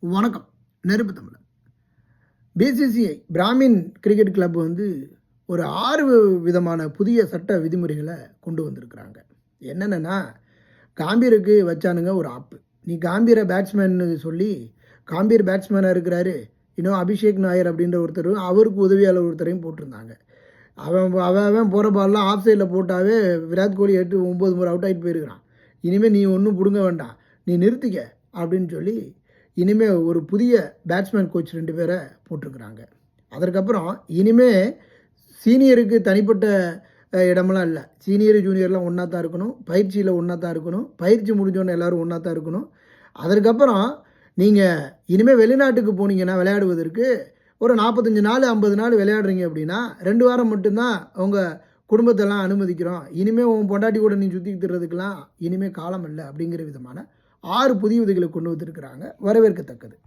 வணக்கம். நெருப்பு தமிழன். பிசிசிஐ பிராமின் கிரிக்கெட் கிளப் ஒரு 6 விதமான புதிய சட்ட விதிமுறைகளை கொண்டு வந்திருக்கிறாங்க. என்னென்னா, காம்பீருக்கு வச்சானுங்க ஒரு ஆப்பு. நீ காம்பீரை பேட்ஸ்மேன் சொல்லி காம்பீர் பேட்ஸ்மேனாக இருக்கிறாரு, இன்னும் அபிஷேக் நாயர் அப்படின்ற ஒருத்தரும் அவருக்கு உதவியாளர் ஒருத்தரையும் போட்டிருந்தாங்க. அவன் போகிற பால்லாம் ஆஃப் சைடில் போட்டாவே விராட் கோலி 8-9 முறை அவுட் ஆகிட்டு போயிருக்கிறான். இனிமேல் நீ ஒன்றும் பிடுங்க வேண்டாம், நீ நிறுத்திக்க அப்படின்னு சொல்லி இனிமேல் ஒரு புதிய பேட்ஸ்மேன் கோச் 2 பேரை போட்டிருக்கிறாங்க. அதற்கப்புறம் இனிமேல் சீனியருக்கு தனிப்பட்ட இடமெல்லாம் இல்லை. சீனியர் ஜூனியர்லாம் ஒன்றா தான் இருக்கணும், பயிற்சியில் ஒன்றா தான் இருக்கணும், பயிற்சி முடிஞ்சோன்னு எல்லோரும் ஒன்றா தான் இருக்கணும். அதற்கப்புறம் நீங்கள் இனிமேல் வெளிநாட்டுக்கு போனீங்கன்னா விளையாடுவதற்கு ஒரு 45 நாள் 50 நாள் விளையாடுறீங்க அப்படின்னா 2 வாரம் மட்டும்தான் உங்கள் குடும்பத்தெல்லாம் அனுமதிக்கிறோம். இனிமேல் உன் பொண்டாட்டி கூட நீ சுற்றி திட்டுறதுக்கெல்லாம் இனிமேல் காலம் இல்லை அப்படிங்கிற விதமான 6 புதிய விதிகளை கொண்டு வந்திருக்கிறாங்க. வரவேற்கத்தக்கது.